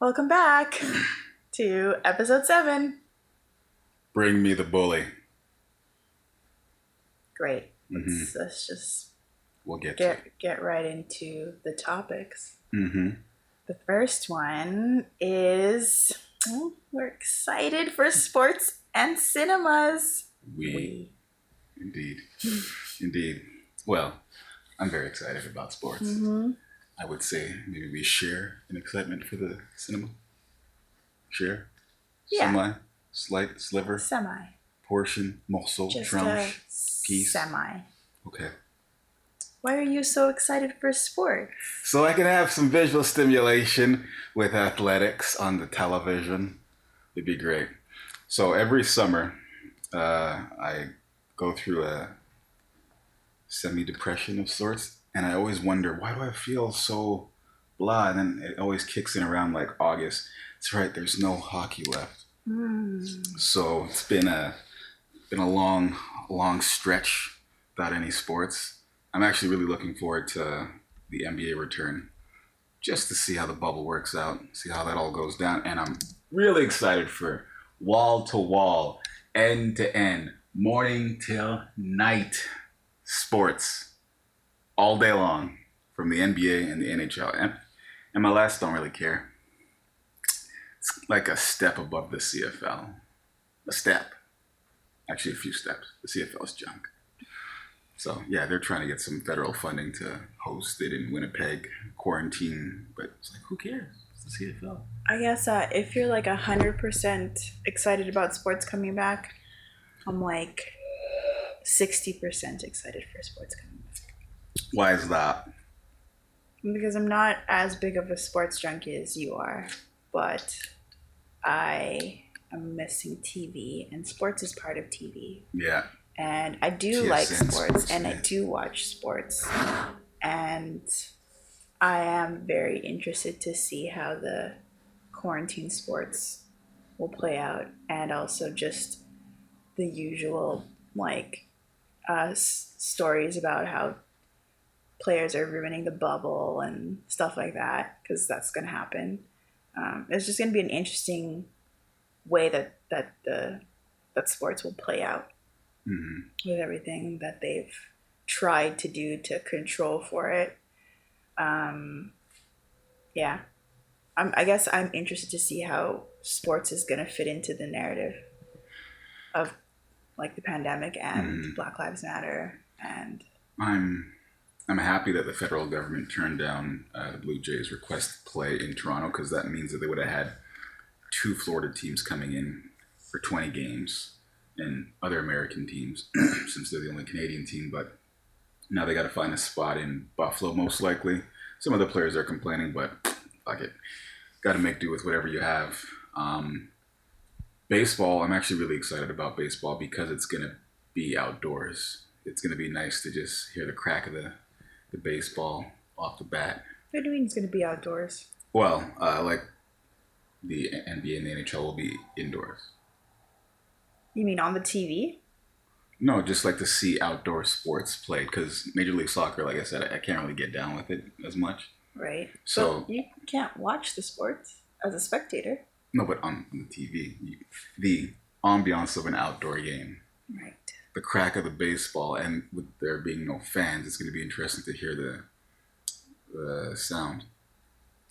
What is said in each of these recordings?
Welcome back to episode 7. Bring me the bully. Great. Let's just We'll get get right into the topics. Mm-hmm. The first one is we're excited for sports and cinemas. We. Indeed. Well, I'm very excited about sports. Mm-hmm. I would say maybe we share an excitement for the cinema. Share? Yeah. Slight sliver? Semi. Portion? Morceau? Just tranche? a Piece? semi. Okay. Why are you so excited for sports? So I can have some visual stimulation with athletics on the television. It'd be great. So every summer, I go through a semi-depression of sorts, and I always wonder, why do I feel so blah? And then it always kicks in around like August. That's right, there's no hockey left. So it's been a long stretch without any sports. I'm actually really looking forward to the NBA return, just to see how the bubble works out, see how that all goes down. And I'm really excited for wall-to-wall, end-to-end, morning till night sports all day long from the NBA and the NHL. MLS don't really care. It's like a step above the CFL. A step. Actually, a few steps. The CFL is junk. So, yeah, they're trying to get some federal funding to host it in Winnipeg, quarantine. But it's like, who cares? It's the CFL. I guess if you're like 100% excited about sports coming back, I'm like 60% excited for sports coming back. Why is that? Because I'm not as big of a sports junkie as you are, but I am missing TV, and sports is part of TV. Yeah. And I do TSN like sports, and I yeah. do watch sports. And I am very interested to see how the quarantine sports will play out, and also just the usual stories about how players are ruining the bubble and stuff like that, because that's going to happen. It's just going to be an interesting way that sports will play out with everything that they've tried to do to control for it. Yeah, I guess I'm interested to see how sports is going to fit into the narrative of like the pandemic and Black Lives Matter. And I'm happy that the federal government turned down the Blue Jays' request to play in Toronto, because that means that they would have had 2 Florida teams coming in for 20 games and other American teams, since they're the only Canadian team. But now they got to find a spot in Buffalo, most likely. Some of the players are complaining, but fuck it. Got to make do with whatever you have. Baseball, I'm actually really excited about baseball because it's going to be outdoors. It's going to be nice to just hear the crack of the baseball off the bat. What do you mean it's going to be outdoors? Well, like the NBA and the NHL will be indoors. You mean on the TV? No, just like to see outdoor sports played, because Major League Soccer, like I said, I can't really get down with it as much. Right. So but you can't watch the sports as a spectator. No, but on the TV, the ambiance of an outdoor game. Right. The crack of the baseball, and with there being no fans, it's going to be interesting to hear the sound.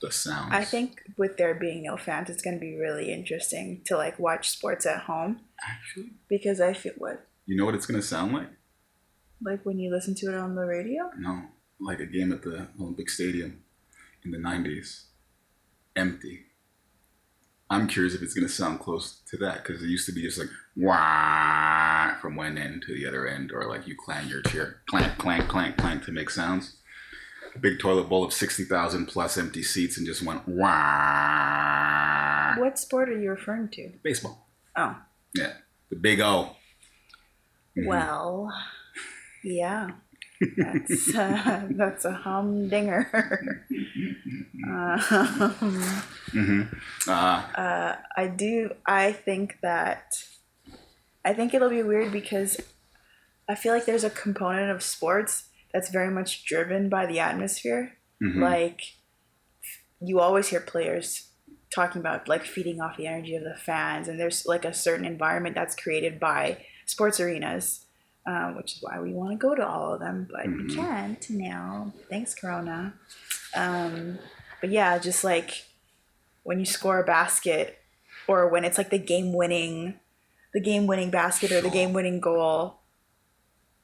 The sounds. I think with there being no fans, it's going to be really interesting to like watch sports at home. Actually? Because I feel what? You know what it's going to sound like? Like when you listen to it on the radio? No, like a game at the Olympic Stadium in the 90s. Empty. I'm curious if it's going to sound close to that, because it used to be just like wah from one end to the other end, or like you clang your chair, clank, clank, clank, clank to make sounds. A big toilet bowl of 60,000 plus empty seats and just went wah. What sport are you referring to? Baseball. Oh. Yeah, the big O. Well, yeah. That's a humdinger. I think it'll be weird because I feel like there's a component of sports that's very much driven by the atmosphere. Like you always hear players talking about like feeding off the energy of the fans, and there's like a certain environment that's created by sports arenas, which is why we want to go to all of them, but we Mm-hmm. can't now. Thanks, Corona. But yeah, just like when you score a basket, or when it's like the game winning basket or the Sure. game winning goal,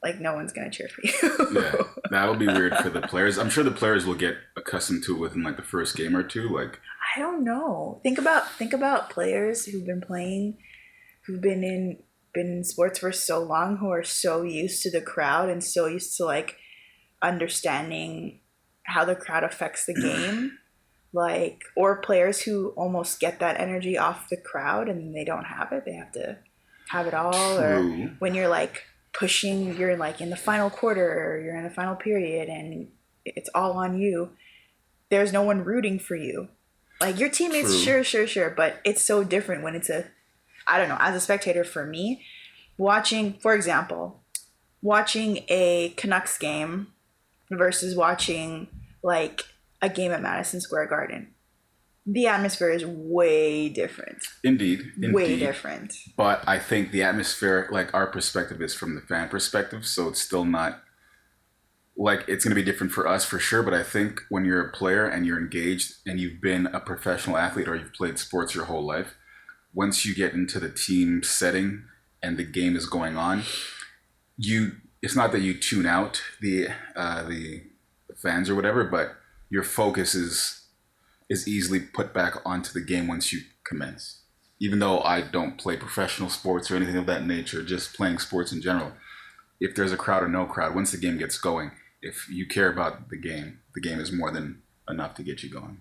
like no one's gonna cheer for Yeah, you. that'll be weird for the players. I'm sure the players will get accustomed to it within like the first game or two. Like, I don't know. Think about players who've been playing, who've been in sports for so long, who are so used to the crowd and so used to like understanding how the crowd affects the game. Like, or players who almost get that energy off the crowd and they don't have it. They have to have it all. Or true, when you're like pushing, you're like in the final quarter, or you're in the final period, and it's all on you. There's no one rooting for you. Like your teammates, true. sure, but it's so different when it's a, I don't know, as a spectator for me, watching, for example, watching a Canucks game versus watching like a game at Madison Square Garden. The atmosphere is way different. Indeed, Way indeed. different. But I think the atmosphere, like our perspective, is from the fan perspective, so it's still not like it's going to be different for us for sure. But I think when you're a player and you're engaged and you've been a professional athlete or you've played sports your whole life, once you get into the team setting and the game is going on, you it's not that you tune out the fans or whatever, but your focus is easily put back onto the game once you commence. Even though I don't play professional sports or anything of that nature, just playing sports in general, if there's a crowd or no crowd, once the game gets going, if you care about the game is more than enough to get you going.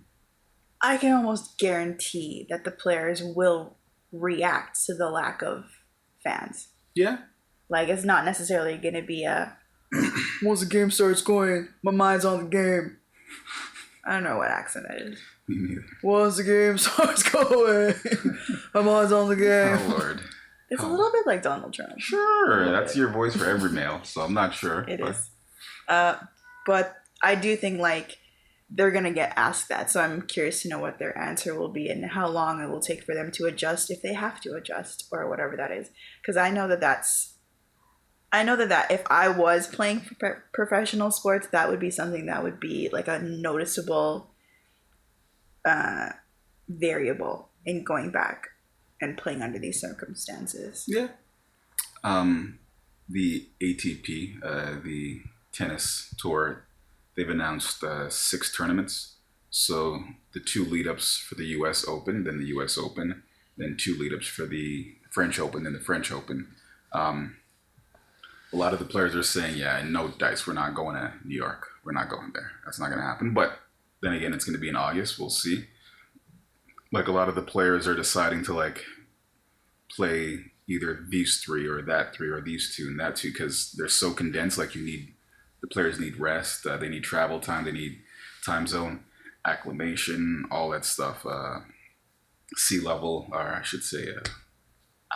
I can almost guarantee that the players will react to the lack of fans. Yeah. Like it's not necessarily going to be a once the game starts going, my mind's on the game. I don't know what accent that is. Me neither. Once the game starts going, my mind's on the game. Oh Lord. It's a Oh. little bit like Donald Trump. Sure, that's your voice for every male, so I'm not sure. It but is. But I do think like they're gonna get asked that, so I'm curious to know what their answer will be and how long it will take for them to adjust if they have to adjust or whatever that is. Because I know that if I was playing professional sports, that would be something that would be like a noticeable variable in going back and playing under these circumstances. Yeah. The ATP, the tennis tour, they've announced 6 tournaments. So the 2 lead-ups for the U.S. Open, then the U.S. Open, then 2 lead-ups for the French Open, then the French Open. A lot of the players are saying, yeah, no dice, we're not going to New York. We're not going there. That's not going to happen. But then again, it's going to be in August. We'll see. Like a lot of the players are deciding to like play either these 3 or that 3 or these 2 and that 2 because they're so condensed. Like the players need rest. They need travel time. They need time zone acclimation, all that stuff. Sea level, or I should say,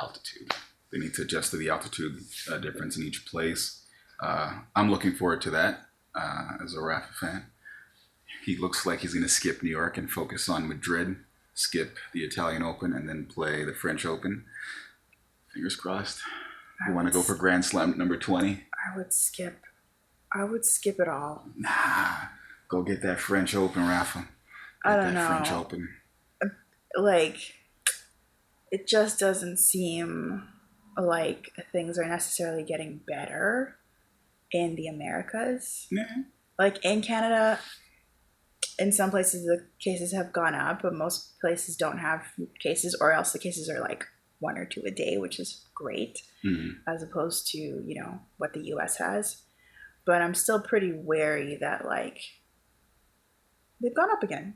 altitude. They need to adjust to the altitude difference in each place. I'm looking forward to that as a Rafa fan. He looks like he's going to skip New York and focus on Madrid, skip the Italian Open, and then play the French Open. Fingers crossed. You want to go for Grand Slam number 20? I would skip it all. Nah, go get that French Open, Rafa. I Get don't that French know. Open. Like it just doesn't seem like things are necessarily getting better in the Americas. Yeah. Like in Canada, in some places the cases have gone up, but most places don't have cases, or else the cases are like 1 or 2 a day, which is great, as opposed to, what the US has. But I'm still pretty wary that like they've gone up again.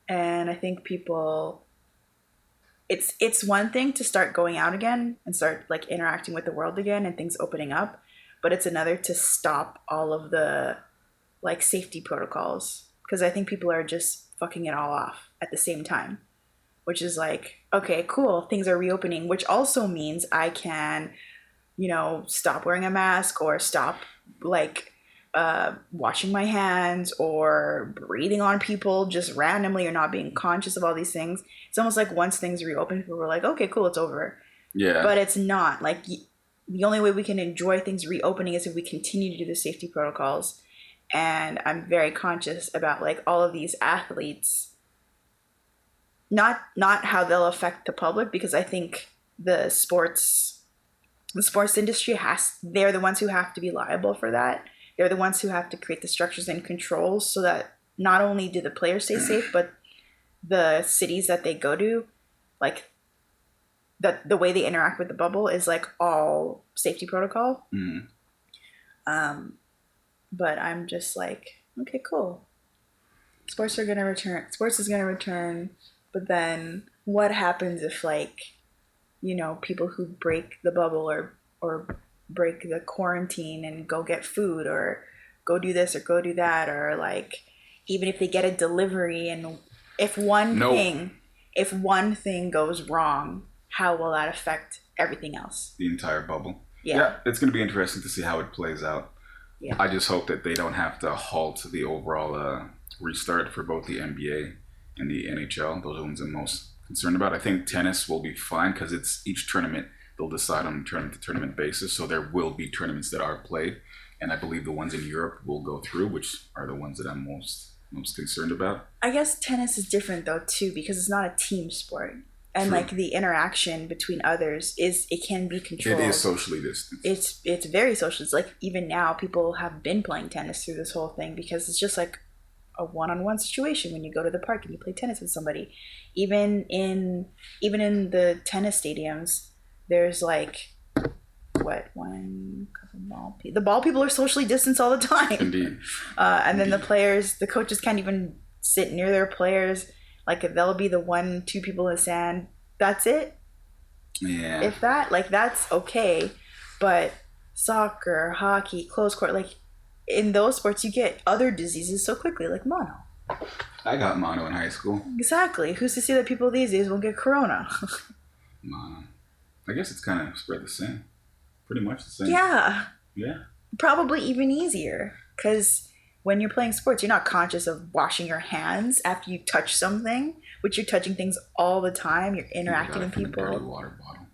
And I think people, it's one thing to start going out again and start like interacting with the world again and things opening up, but it's another to stop all of the like safety protocols, because I think people are just fucking it all off at the same time, which is like, okay, cool, things are reopening, which also means I can, stop wearing a mask or stop like washing my hands or breathing on people just randomly or not being conscious of all these things. It's almost like once things reopen, people were like, okay, cool, it's over. Yeah. But it's not. Like, the only way we can enjoy things reopening is if we continue to do the safety protocols. And I'm very conscious about like all of these athletes, not how they'll affect the public, because I think the sports industry they're the ones who have to be liable for that. They're the ones who have to create the structures and controls so that not only do the players stay safe, but the cities that they go to, like that the way they interact with the bubble is like all safety protocol. But I'm just like, okay, cool. Sports are gonna return. Sports is gonna return. But then, what happens if, like, people who break the bubble or break the quarantine and go get food or go do this or go do that, or like even if they get a delivery and if one thing goes wrong, how will that affect everything else? The entire bubble. Yeah, it's going to be interesting to see how it plays out. Yeah. I just hope that they don't have to halt the overall restart for both the NBA and the NHL. Those are the ones I'm most concerned about. I think tennis will be fine because it's each tournament they'll decide on a tournament-to-tournament basis. So there will be tournaments that are played, and I believe the ones in Europe will go through, which are the ones that I'm most concerned about. I guess tennis is different though too, because it's not a team sport. And True. Like the interaction between others it can be controlled. It is socially distanced. It's very social. It's like even now people have been playing tennis through this whole thing because it's just like a one-on-one situation when you go to the park and you play tennis with somebody. Even in the tennis stadiums, there's like one couple the ball people are socially distanced all the time. Indeed. And then the coaches can't even sit near their players. Like they'll be the 1-2 people in the sand. That's it. Yeah. If that, like, that's okay. But soccer, hockey, close court, like in those sports, you get other diseases so quickly, like mono. I got mono in high school. Exactly. Who's to say that people these days will get corona? Mono. I guess it's kind of spread the same. Pretty much the same. Yeah. Yeah. Probably even easier because when you're playing sports, you're not conscious of washing your hands after you touch something, which you're touching things all the time. You're interacting with people. A dirty water bottle.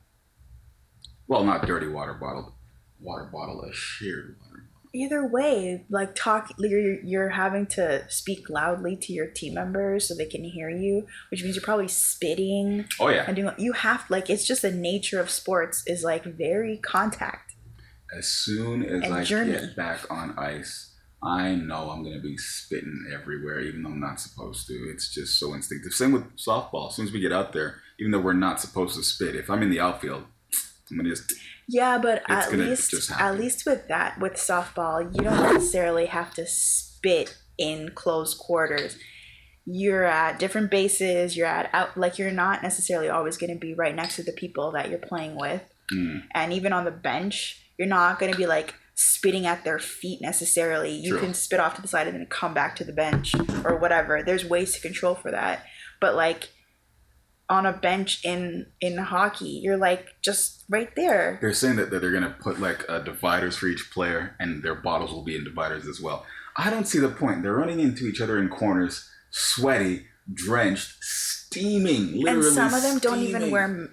Well, not dirty water bottle. Water bottle, a shared water bottle. Either way, like you're having to speak loudly to your team members so they can hear you, which means you're probably spitting. Oh yeah. And it's just the nature of sports is like very contact. As soon as I get back on ice, I know I'm going to be spitting everywhere, even though I'm not supposed to. It's just so instinctive. Same with softball. As soon as we get out there, even though we're not supposed to spit, if I'm in the outfield, I'm going to just... Yeah, but at least with softball, you don't necessarily have to spit in close quarters. You're at different bases. You're not necessarily always going to be right next to the people that you're playing with. And even on the bench, you're not going to be like spitting at their feet necessarily. You can spit off to the side and then come back to the bench or whatever. There's ways to control for that. But like on a bench in hockey, you're like just right there. They're saying that they're going to put like dividers for each player and their bottles will be in dividers as well. I don't see the point. They're running into each other in corners, sweaty, drenched, steaming, literally. And some of them don't even wear,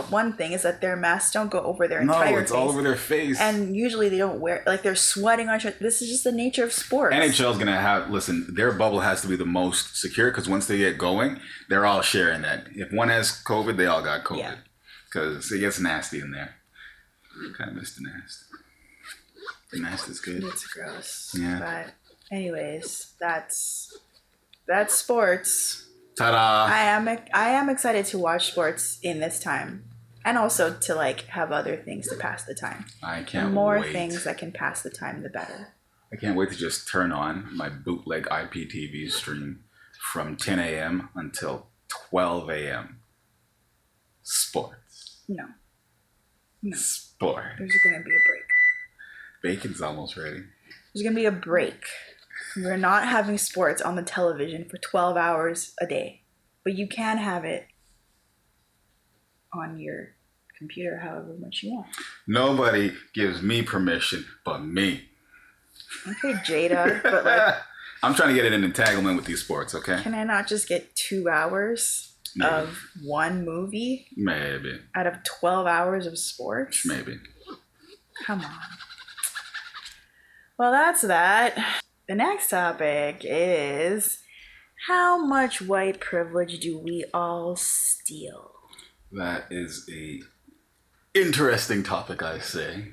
one thing is that their masks don't go over their entire face. No, it's all over their face. And usually they don't wear, like they're sweating on each other. This is just the nature of sports. NHL's going to their bubble has to be the most secure because once they get going, they're all sharing that. If one has COVID, they all got COVID. Because it gets nasty in there. I kind of miss the nast. The nast is good. It's gross. Yeah. But anyways, that's sports. Ta-da! I am excited to watch sports in this time, and also to like have other things to pass the time. I can't the more wait. things that can pass the time, the better. I can't wait to just turn on my bootleg IPTV stream from 10 a.m. until 12 a.m. Sports. No. Sport. There's gonna be a break. Bacon's almost ready. There's gonna be a break. We're not having sports on the television for 12 hours a day, but you can have it on your computer however much you want. Nobody gives me permission but me. Okay, Jada, but like, I'm trying to get in an entanglement with these sports, okay? can I not just get 2 hours Maybe. of one movie Maybe. out of 12 hours of sports? Maybe. Come on. Well, that's that. The next topic is how much white privilege do we all steal? That is a interesting topic, I say.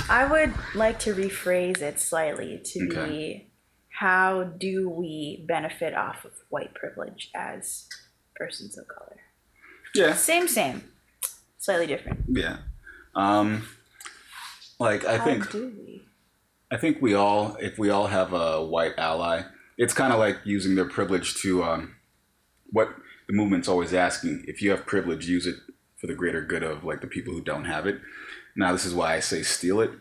I would like to rephrase it slightly to Okay. be how do we benefit off of white privilege as persons of color? Yeah. Same, slightly different. Yeah. Like I How think do we? I think we all, if we all have a white ally, it's kind of like using their privilege to what the movement's always asking. If you have privilege, use it for the greater good of like the people who don't have it. Now, this is why I say steal it.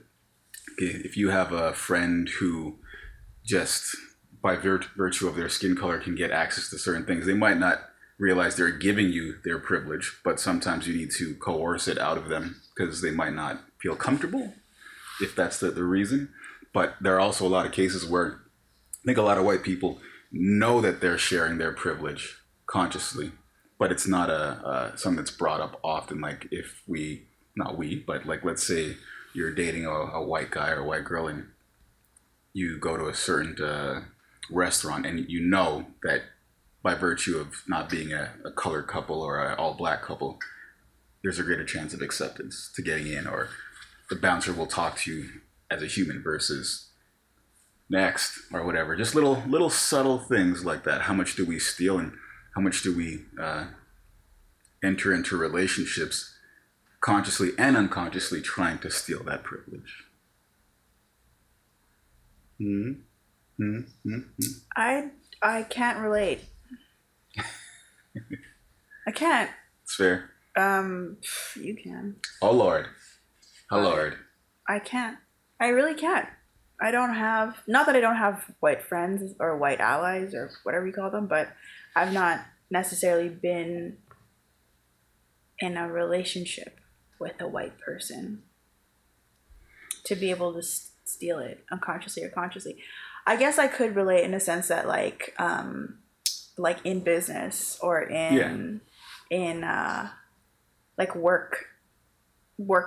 If you have a friend who just by virtue of their skin color can get access to certain things, they might not realize they're giving you their privilege, but sometimes you need to coerce it out of them because they might not feel comfortable if that's the reason. But there are also a lot of cases where I think a lot of white people know that they're sharing their privilege consciously, but it's not something that's brought up often. Like if we, not we, but like let's say you're dating a white guy or a white girl and you go to a certain restaurant and you know that by virtue of not being a colored couple or an all black couple, there's a greater chance of acceptance to getting in, or the bouncer will talk to you as a human versus next or whatever. Just little subtle things like that. How much do we steal, and how much do we enter into relationships consciously and unconsciously trying to steal that privilege? Mm-hmm. Mm-hmm. I can't relate. I can't. It's fair. You can. Oh Lord. Oh Lord. I can't. I really can't. I don't have, not that I don't have white friends or white allies or whatever you call them, but I've not necessarily been in a relationship with a white person to be able to steal it unconsciously or consciously. I guess I could relate in a sense that like in business or in like work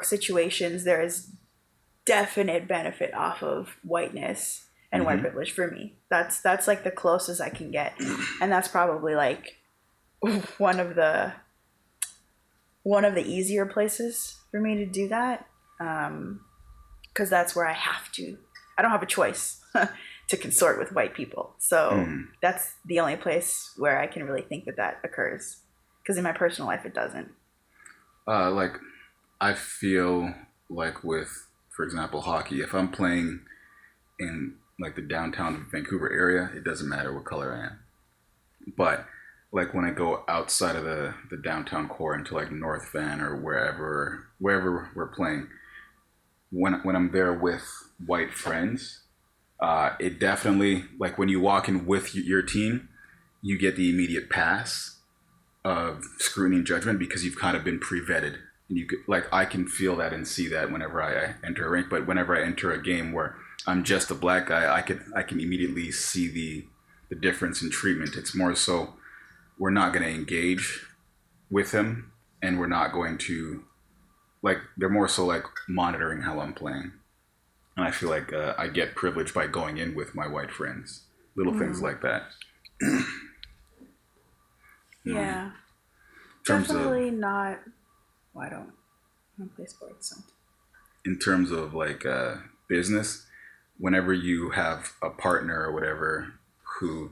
situations, there is definite benefit off of whiteness and white privilege for me. That's like the closest I can get, and that's probably like one of the easier places for me to do that, because that's where I don't have a choice to consort with white people. So that's the only place where I can really think that occurs, because in my personal life it doesn't. Like I feel like with, for example, hockey, if I'm playing in like the downtown Vancouver area, it doesn't matter what color I am. But like when I go outside of the downtown core into like North Van or wherever we're playing, when I'm there with white friends, it definitely, like when you walk in with your team, you get the immediate pass of scrutiny and judgment because you've kind of been pre-vetted. And you could, like, I can feel that and see that whenever I enter a rink. But whenever I enter a game where I'm just a black guy, I can immediately see the difference in treatment. It's more so we're not going to engage with him, and we're not going to, like, they're more so like monitoring how I'm playing. And I feel like I get privilege by going in with my white friends. Little things like that. Yeah. In terms Definitely of, not. Well, I don't play sports. So. in terms of like business, whenever you have a partner or whatever who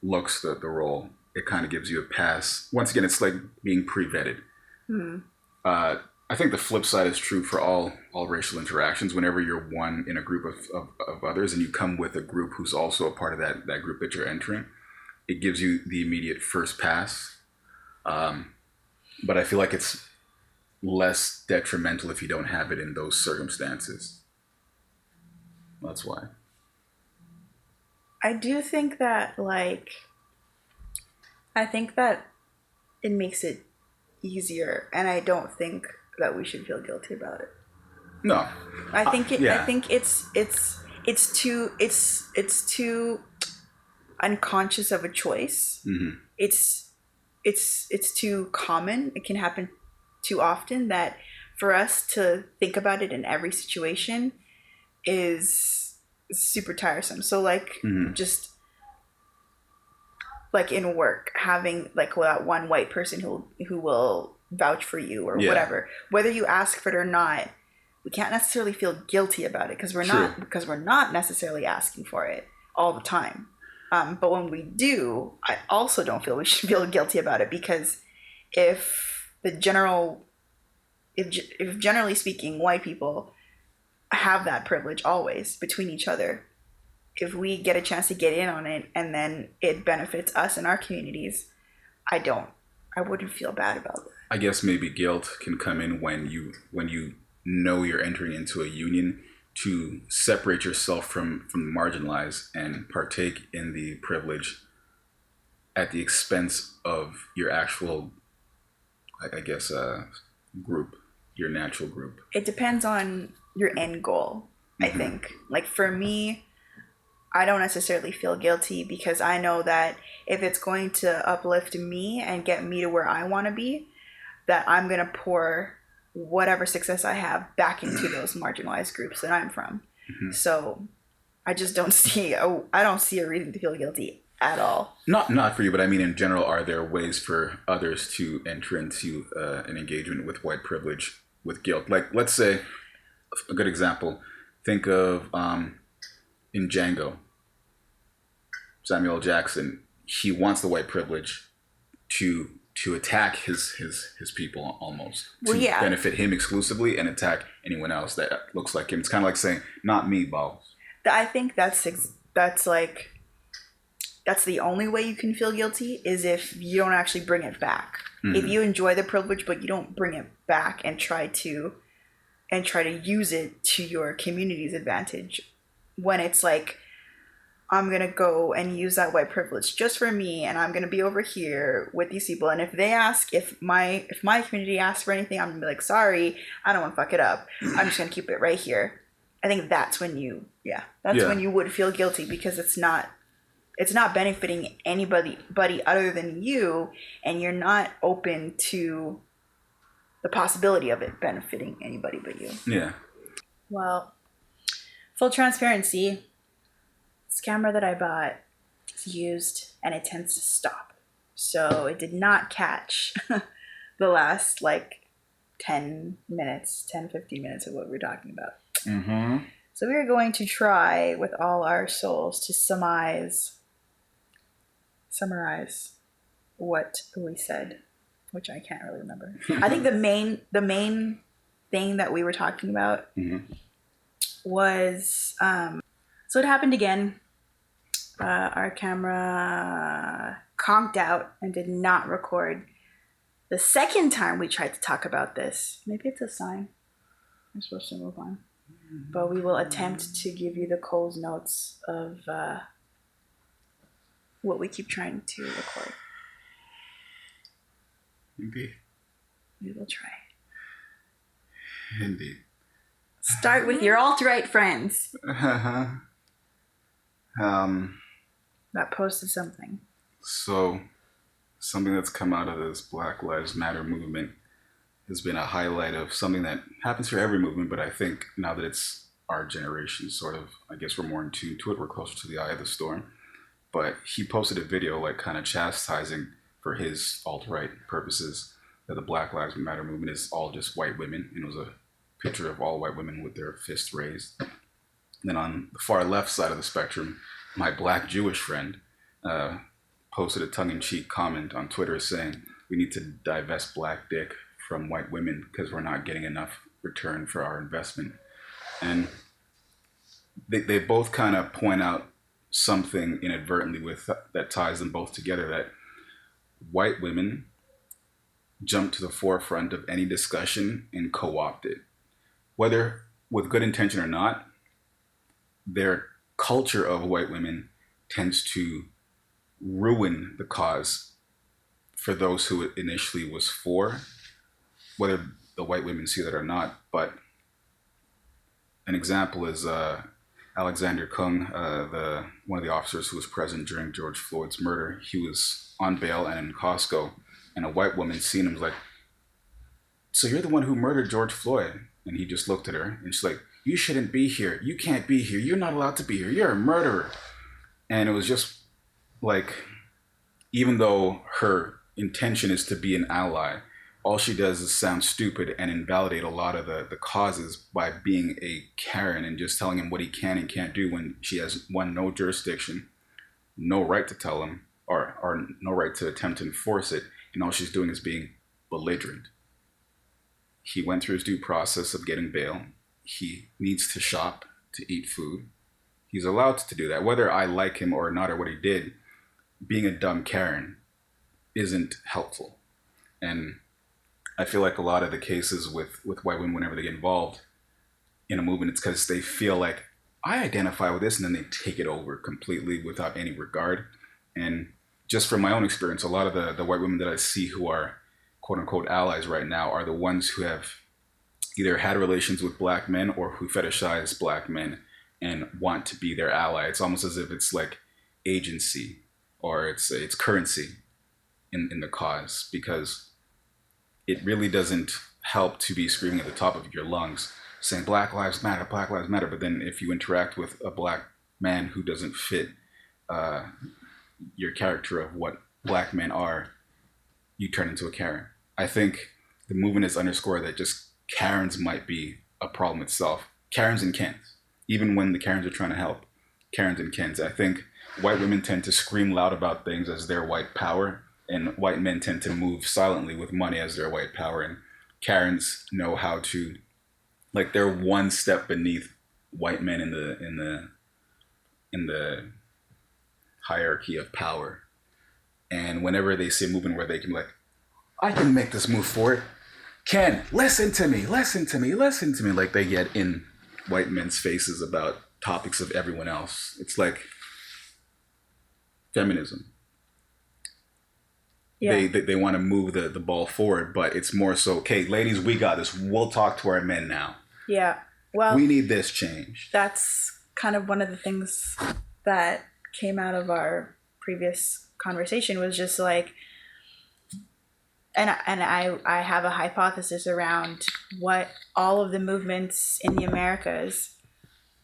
looks the role, it kind of gives you a pass. Once again, it's like being pre-vetted. I think the flip side is true for all racial interactions. Whenever you're one in a group of others and you come with a group who's also a part of that group that you're entering, it gives you the immediate first pass. But I feel like it's less detrimental if you don't have it in those circumstances. That's why. I do think that, like, I think that it makes it easier, and I don't think that we should feel guilty about it. No. I Yeah. think it's too unconscious of a choice. Hmm. It's it's too common. It can happen too often that for us to think about it in every situation is super tiresome. So like Hmm. just like in work, having like that one white person who will vouch for you or Yeah. whatever, whether you ask for it or not, we can't necessarily feel guilty about it True. because we're not necessarily asking for it all the time. But when we do, I also don't feel we should feel guilty about it because if the general if generally speaking white people have that privilege always between each other, if we get a chance to get in on it and then it benefits us and our communities, I don't. I wouldn't feel bad about it. I guess maybe guilt can come in when you know you're entering into a union to separate yourself from the marginalized and partake in the privilege at the expense of your actual, I guess, group, your natural group. It depends on your end goal, I Hmm. think. Like for me, I don't necessarily feel guilty because I know that if it's going to uplift me and get me to where I want to be, that I'm going to pour whatever success I have back into those marginalized groups that I'm from. Hmm. So I just don't see I don't see a reason to feel guilty at all. Not for you, but I mean in general. Are there ways for others to enter into an engagement with white privilege with guilt? Like, let's say a good example. Think of in Django, Samuel L. Jackson. He wants the white privilege to attack his people almost Well, to yeah, benefit him exclusively and attack anyone else that looks like him. It's kind of like saying, "Not me, Bo." I think that's like that's the only way you can feel guilty is if you don't actually bring it back. If Hmm. you enjoy the privilege but you don't bring it back and try to use it to your community's advantage, when it's like I'm gonna go and use that white privilege just for me, and I'm gonna be over here with these people. And if they ask, if my community asks for anything, I'm gonna be like, sorry, I don't want to fuck it up. I'm just gonna keep it right here. I think that's when that's Yeah, when you would feel guilty because it's not benefiting anybody other than you, and you're not open to the possibility of it benefiting anybody but you. yeah. Well, full transparency, this camera that I bought is used and it tends to stop. So it did not catch the last like 15 minutes of what we're talking about. Hmm. So we are going to try with all our souls to summarize what we said, which I can't really remember. I think the main thing that we were talking about Hmm. was so it happened again. Our camera conked out and did not record the second time we tried to talk about this. Maybe it's a sign. We're supposed to move on. But we will attempt to give you the Cole's notes of what we keep trying to record. Indeed. We will try. Indeed. Start with your alt-right friends. um, That posted something. so something that's come out of this Black Lives Matter movement has been a highlight of something that happens for every movement, but I think now that it's our generation, sort of, I guess we're more in tune to it. We're closer to the eye of the storm. But he posted a video, like, kind of chastising for his alt-right purposes that the Black Lives Matter movement is all just white women, and it was a picture of all white women with their fists raised. And then on the far left side of the spectrum, my black Jewish friend uh, posted a tongue-in-cheek comment on Twitter saying we need to divest black dick from white women because we're not getting enough return for our investment. And they both kind of point out something inadvertently with that ties them both together, that white women jump to the forefront of any discussion and co-opt it, whether with good intention or not. Their culture of white women tends to ruin the cause for those who it initially was for, whether the white women see that or not. But an example is Alexander Kung, the one of the officers who was present during George Floyd's murder. He was on bail and in Costco, and a white woman seen him was like, "So you're the one who murdered George Floyd?" And he just looked at her, and she's like, "You shouldn't be here. You can't be here. You're not allowed to be here. You're a murderer." And it was just like, even though her intention is to be an ally, all she does is sound stupid and invalidate a lot of the causes by being a Karen and just telling him what he can and can't do when she has, one, no jurisdiction, no right to tell him, or no right to attempt to enforce it, and all she's doing is being belligerent. He went through his due process of getting bail. He needs to shop, to eat food. He's allowed to do that. Whether I like him or not or what he did, being a dumb Karen isn't helpful. And I feel like a lot of the cases with white women, whenever they get involved in a movement, it's because they feel like, I identify with this, and then they take it over completely without any regard. And just from my own experience, a lot of the white women that I see who are quote unquote allies right now are the ones who have either had relations with black men or who fetishize black men and want to be their ally. It's almost as if it's like agency, or it's currency in the cause, because it really doesn't help to be screaming at the top of your lungs saying Black Lives Matter, Black Lives Matter. But then if you interact with a black man who doesn't fit your character of what black men are, you turn into a Karen. I think the movement has underscored that just Karens might be a problem itself. Karens and Kens. Even when the Karens are trying to help, Karens and Kens. I think white women tend to scream loud about things as their white power, and white men tend to move silently with money as their white power. And Karens know how to, like, they're one step beneath white men in the hierarchy of power. And whenever they see a movement where they can be like, I can make this move forward, Ken, listen to me, listen to me, listen to me, like they get in white men's faces about topics of everyone else. It's like feminism. Yeah. They want to move the ball forward, but it's more so, okay, ladies, we got this. We'll talk to our men now. Yeah. Well, we need this change. That's kind of one of the things that came out of our previous conversation, was just like, and I have a hypothesis around what all of the movements in the Americas,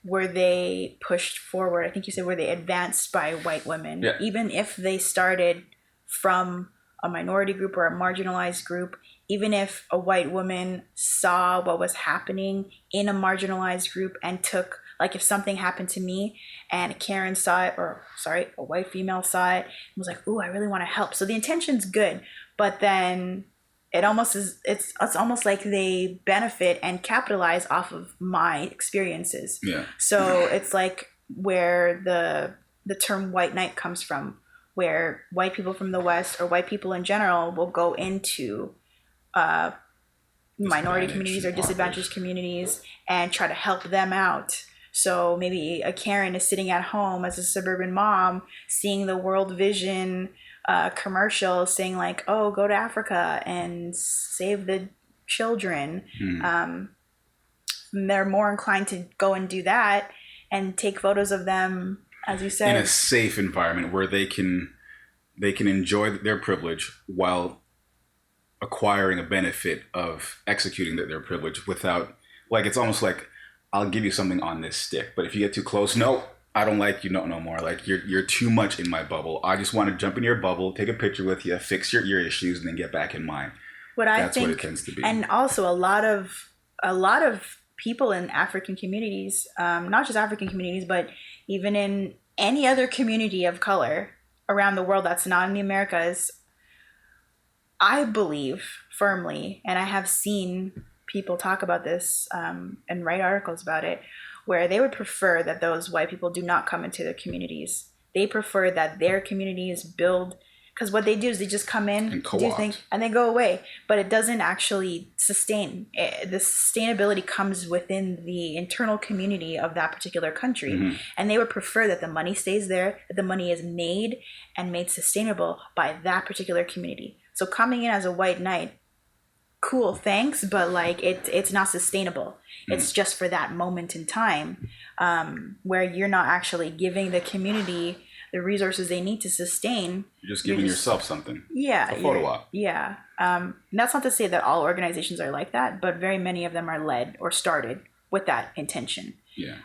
were they pushed forward, I think you said, were they advanced by white women, yeah. Even if they started from a minority group or a marginalized group, even if a white woman saw what was happening in a marginalized group and took, like if something happened to me and Karen saw it, or sorry, a white female saw it and was like, ooh, I really want to help. So the intention's good, but then it almost is, it's almost like they benefit and capitalize off of my experiences. Yeah. So it's like where the term white knight comes from, where white people from the West, or white people in general, will go into minority communities or disadvantaged communities and try to help them out. So maybe a Karen is sitting at home as a suburban mom, seeing the World Vision commercial saying like, oh, go to Africa and save the children. They're more inclined to go and do that and take photos of them, as you said, in a safe environment where they can enjoy their privilege while acquiring a benefit of executing their privilege without, like, it's almost like, I'll give you something on this stick, but if you get too close, no, I don't like you, no more. Like, you're too much in my bubble. I just want to jump in your bubble, take a picture with you, fix your ear issues, and then get back in mine. That's what it tends to be. And also a lot of people in African communities, not just African communities, but even in any other community of color around the world that's not in the Americas, I believe firmly, and I have seen people talk about this and write articles about it, where they would prefer that those white people do not come into their communities. They prefer that their communities build, because what they do is they just come in, and do things, and they go away. But it doesn't actually sustain. The sustainability comes within the internal community of that particular country. Mm-hmm. And they would prefer that the money stays there, that the money is made and made sustainable by that particular community. So coming in as a white knight, cool, thanks, but like it's not sustainable. It's just for that moment in time, where you're not actually giving the community the resources they need to sustain. You're just giving yourself something. Yeah, a photo op. Yeah. That's not to say that all organizations are like that, but very many of them are led or started with that intention. Yeah.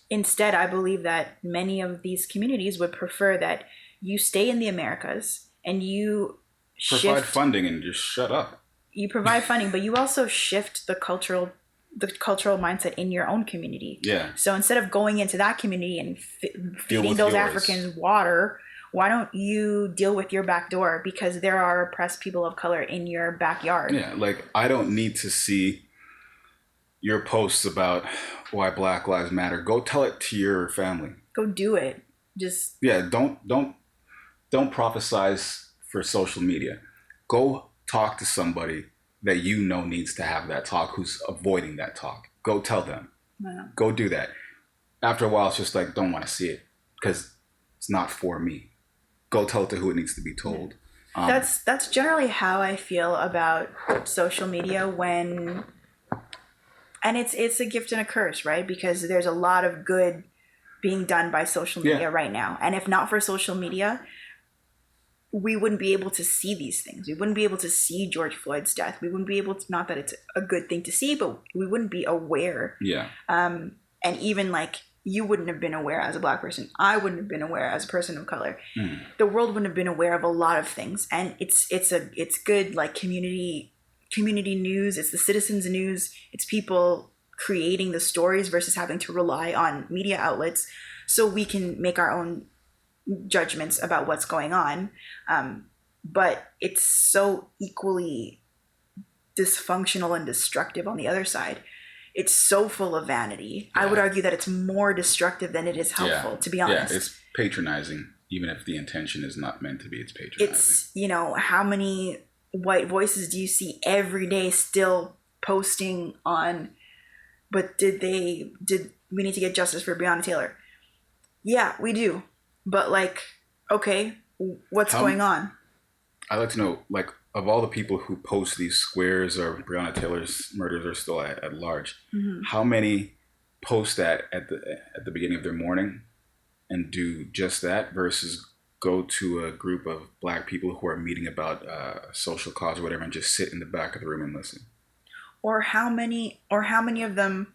Instead, I believe that many of these communities would prefer that you stay in the Americas and you provide funding and just shut up. You provide funding, but you also shift the cultural mindset in your own community. Yeah. So instead of going into that community and feeding those Africans water, why don't you deal with your back door? Because there are oppressed people of color in your backyard. Yeah, like I don't need to see your posts about why Black Lives Matter. Go tell it to your family. Go do it. Just don't prophesize for social media. Go talk to somebody that you know needs to have that talk, who's avoiding that talk. Go tell them. Yeah. Go do that. After a while, it's just like, don't want to see it because it's not for me. Go tell it to who it needs to be told. That's generally how I feel about social media and it's a gift and a curse, right? Because there's a lot of good being done by social media right now. And if not for social media, we wouldn't be able to see these things. We wouldn't be able to see George Floyd's death. We wouldn't be able to, not that it's a good thing to see, but we wouldn't be aware. Yeah. And even like you wouldn't have been aware as a Black person. I wouldn't have been aware as a person of color. The world wouldn't have been aware of a lot of things. And it's good like community news. It's the citizens' news. It's people creating the stories versus having to rely on media outlets so we can make our own judgments about what's going on. But it's so equally dysfunctional and destructive on the other side. It's so full of vanity. I would argue that it's more destructive than it is helpful, to be honest. Yeah, it's patronizing, even if the intention is not meant to be. It's patronizing. It's, how many white voices do you see every day still posting on, but did we need to get justice for Breonna Taylor? Yeah, we do. But like, okay, what's going on? I'd like to know, like, of all the people who post these squares or Breonna Taylor's murders are still at large, how many post that at the beginning of their morning and do just that versus go to a group of Black people who are meeting about a social cause or whatever and just sit in the back of the room and listen? Or how many of them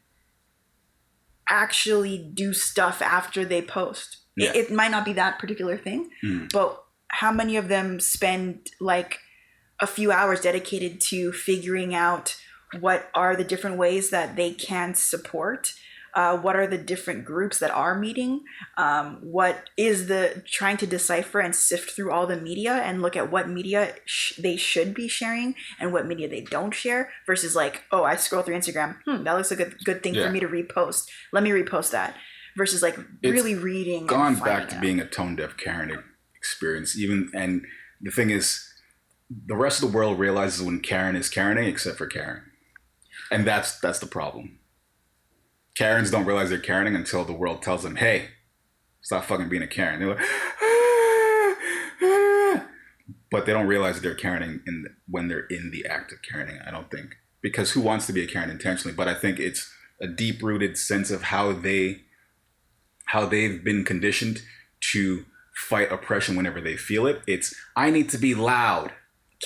actually do stuff after they post? Yeah. It might not be that particular thing, but how many of them spend like a few hours dedicated to figuring out what are the different ways that they can support? What are the different groups that are meeting? What is trying to decipher and sift through all the media and look at what media they should be sharing and what media they don't share versus like, oh, I scroll through Instagram. That looks like a good thing for me to repost. Let me repost that. Versus like really reading. It's gone back to being a tone deaf Karen experience. And the thing is, the rest of the world realizes when Karen is Karening, except for Karen, and that's the problem. Karens don't realize they're Karening until the world tells them, "Hey, stop fucking being a Karen." They're like, but they don't realize that they're Karening when they're in the act of Karening. I don't think, because who wants to be a Karen intentionally? But I think it's a deep rooted sense of how they've been conditioned to fight oppression whenever they feel it. It's, I need to be loud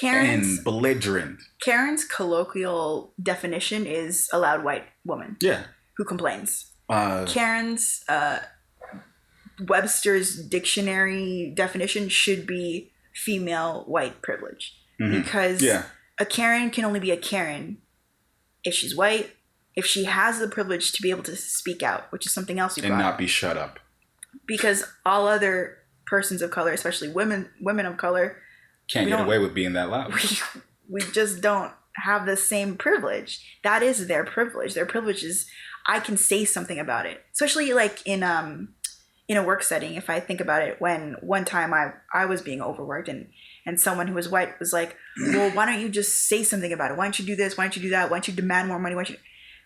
and belligerent. Karen's colloquial definition is a loud white woman. Yeah. Who complains. Karen's Webster's dictionary definition should be female white privilege. Because a Karen can only be a Karen if she's white, if she has the privilege to be able to speak out, which is something else you brought and not up. Be shut up. Because all other persons of color, especially women of color, can't get away with being that loud. We just don't have the same privilege. That is their privilege. Their privilege is, I can say something about it. Especially like in a work setting, if I think about it, when one time I was being overworked and someone who was white was like, well, why don't you just say something about it? Why don't you do this? Why don't you do that? Why don't you demand more money?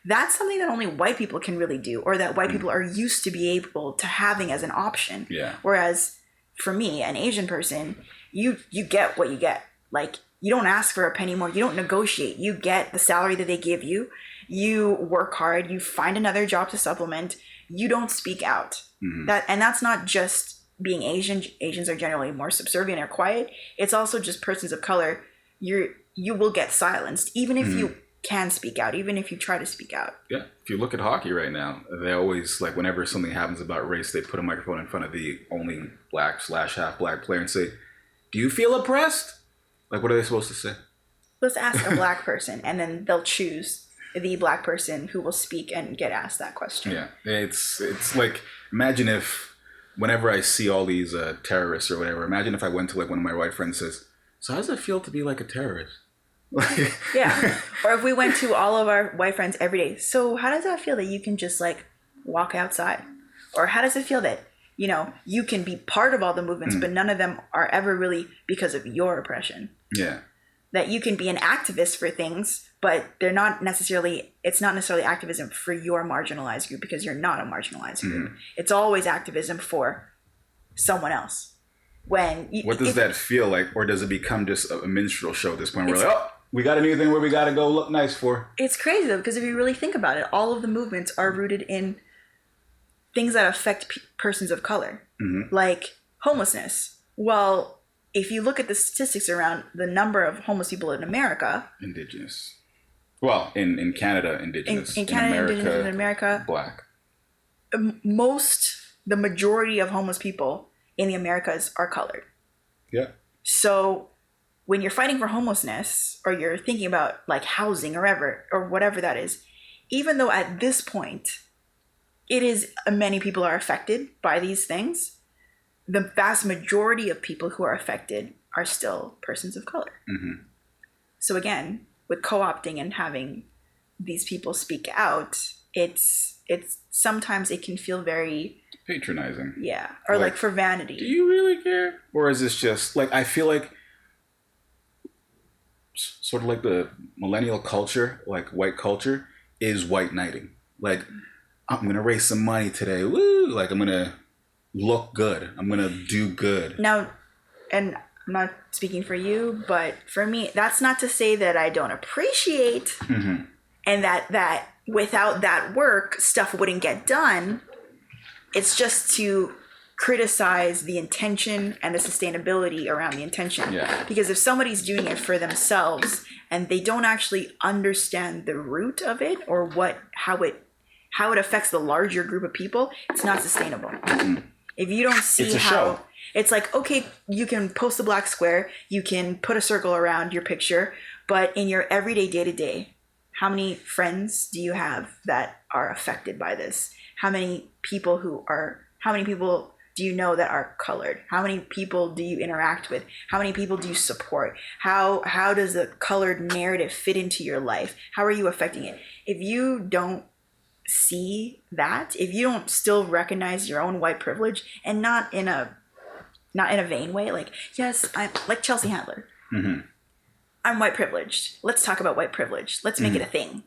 That's something that only white people can really do, or that white people are used to be able to having as an option. Yeah. Whereas for me, an Asian person, you get what you get. Like, You don't ask for a penny more. You don't negotiate. You get the salary that they give you. You work hard. You find another job to supplement. You don't speak out. That's not just being Asian. Asians are generally more subservient or quiet. It's also just persons of color. You will get silenced, even if you can speak out, even if you try to speak out. Yeah. If you look at hockey right now, they always, like, whenever something happens about race, they put a microphone in front of the only black/half black player and say, "Do you feel oppressed?" Like, what are they supposed to say? Let's ask a black person, and then they'll choose the black person who will speak and get asked that question. Yeah. It's like, imagine if, whenever I see all these terrorists or whatever, imagine if I went to, like, one of my white friends and says, "So how does it feel to be like a terrorist?" Yeah. Or if we went to all of our white friends every day, so how does that feel that you can just like walk outside? Or how does it feel that, you can be part of all the movements, but none of them are ever really because of your oppression? Yeah. That you can be an activist for things, but it's not necessarily activism for your marginalized group, because you're not a marginalized group. It's always activism for someone else. What does that feel like? Or does it become just a minstrel show at this point? We're like, oh, we got a new thing where we got to go look nice for. It's crazy, though, because if you really think about it, all of the movements are rooted in things that affect persons of color, like homelessness. Well, if you look at the statistics around the number of homeless people in America... Indigenous. Well, in Canada, Indigenous. In Canada, America, Indigenous, in America... Black. The majority of homeless people in the Americas are colored. Yeah. So when you're fighting for homelessness, or you're thinking about like housing or whatever that is, even though at this point many people are affected by these things, the vast majority of people who are affected are still persons of color. So again, with co-opting and having these people speak out, it's sometimes it can feel very patronizing. Yeah. Or like for vanity. Do you really care? Or is this just like, I feel like sort of like the millennial culture, like white culture, is white knighting. Like, I'm going to raise some money today. Woo! Like, I'm going to look good. I'm going to do good. Now, and I'm not speaking for you, but for me, that's not to say that I don't appreciate and that without that work, stuff wouldn't get done. It's just to criticize the intention and the sustainability around the intention. Yeah. Because if somebody's doing it for themselves and they don't actually understand the root of it or how it affects the larger group of people, it's not sustainable. If you don't see how it's like, okay, you can post a black square, you can put a circle around your picture, but in your everyday day-to-day, how many friends do you have that are affected by this? How many people do you know that are colored? How many people do you interact with? How many people do you support? How does the colored narrative fit into your life? How are you affecting it? If you don't see that, if you don't still recognize your own white privilege, and not in a vain way, like, yes, I'm like Chelsea Handler. I'm white privileged. Let's talk about white privilege. Let's make it a thing.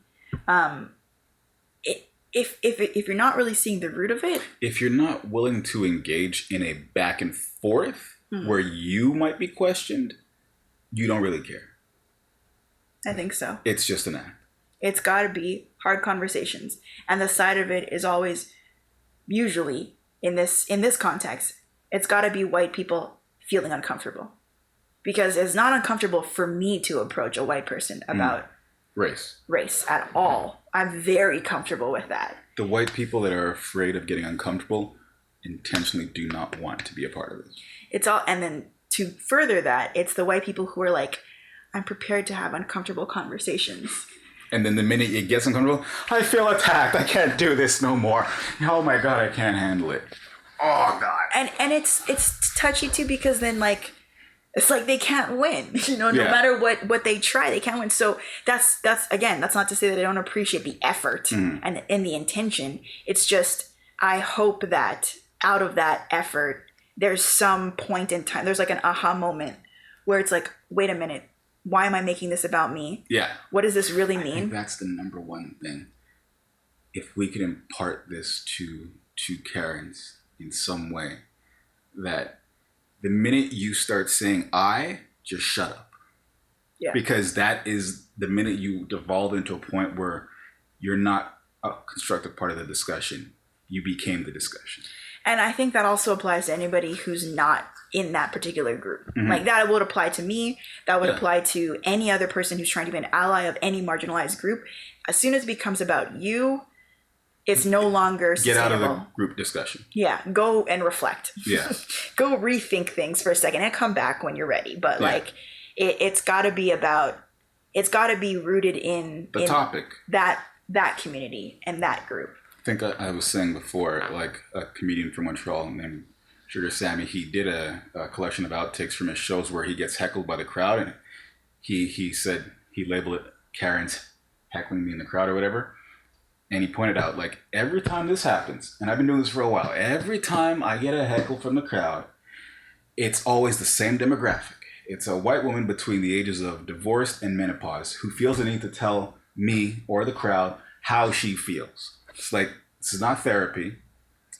If you're not really seeing the root of it, if you're not willing to engage in a back and forth where you might be questioned, you don't really care. I think so. It's just an act. It's got to be hard conversations, and the side of it is always, usually in this context, it's got to be white people feeling uncomfortable, because it's not uncomfortable for me to approach a white person about race at all. I'm very comfortable with that. The white people that are afraid of getting uncomfortable intentionally do not want to be a part of this. And then to further that, it's the white people who are like, I'm prepared to have uncomfortable conversations. And then the minute it gets uncomfortable, I feel attacked. I can't do this no more. Oh my God, I can't handle it. Oh God. And it's touchy too, because then like, it's like they can't win, no matter what they try, they can't win. So that's not to say that I don't appreciate the effort and the intention. It's just, I hope that out of that effort, there's some point in time, there's like an aha moment where it's like, wait a minute, why am I making this about me? Yeah. What does this really I mean? think that's the number one thing. If we could impart this to Karens in some way, that the minute you start saying I, just shut up. Yeah. Because that is the minute you devolve into a point where you're not a constructive part of the discussion, you became the discussion. And I think that also applies to anybody who's not in that particular group. Like that would apply to me. That would apply to any other person who's trying to be an ally of any marginalized group. As soon as it becomes about you, it's no longer Get out sustainable. of the group discussion. Yeah, go and reflect. Yeah. Go rethink things for a second and come back when you're ready. But like, it's got to be about. It's got to be rooted in the topic, that community and that group. I think I was saying before, like a comedian from Montreal named Sugar Sammy, he did a collection of outtakes from his shows where he gets heckled by the crowd, and he said he labeled it Karen's heckling me in the crowd or whatever. And he pointed out, like, every time this happens, and I've been doing this for a while, every time I get a heckle from the crowd, it's always the same demographic. It's a white woman between the ages of divorce and menopause who feels the need to tell me or the crowd how she feels. It's like, this is not therapy.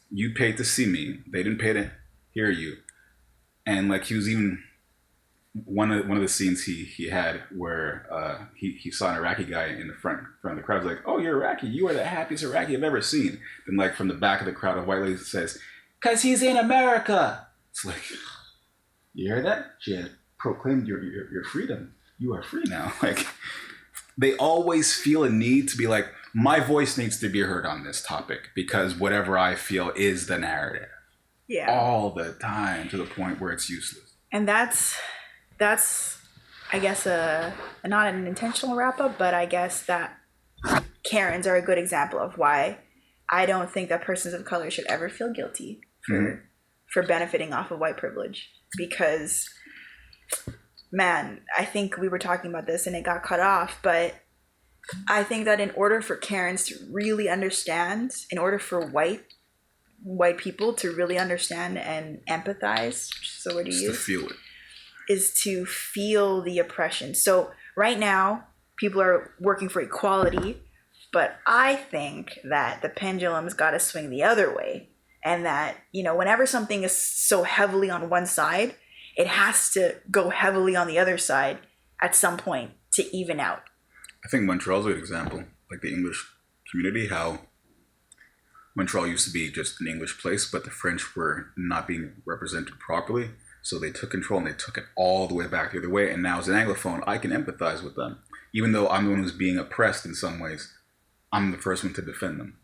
You paid to see me. They didn't pay to hear you. And like, he was even one of the scenes he had where he saw an Iraqi guy in the front of the crowd. He was like, "Oh, you're Iraqi. You are the happiest Iraqi I've ever seen." Then like from the back of the crowd, a white lady says, "'Cause he's in America." It's like, you hear that? She had proclaimed your freedom. You are free now. Like, they always feel a need to be like, my voice needs to be heard on this topic because whatever I feel is the narrative. Yeah. All the time, to the point where it's useless. And that's I guess not an intentional wrap up, but I guess that Karens are a good example of why I don't think that persons of color should ever feel guilty for benefiting off of white privilege. Because, man, I think we were talking about this and it got cut off, but I think that in order for Karens to really understand, in order for white people to really understand and empathize, so what do you use? To feel it. Is to feel the oppression. So right now, people are working for equality, but I think that the pendulum's got to swing the other way. And that, you know, whenever something is so heavily on one side, it has to go heavily on the other side at some point to even out. I think Montreal's a good example, like the English community, how Montreal used to be just an English place, but the French were not being represented properly. So they took control and they took it all the way back the other way. And now as an Anglophone, I can empathize with them. Even though I'm the one who's being oppressed in some ways, I'm the first one to defend them.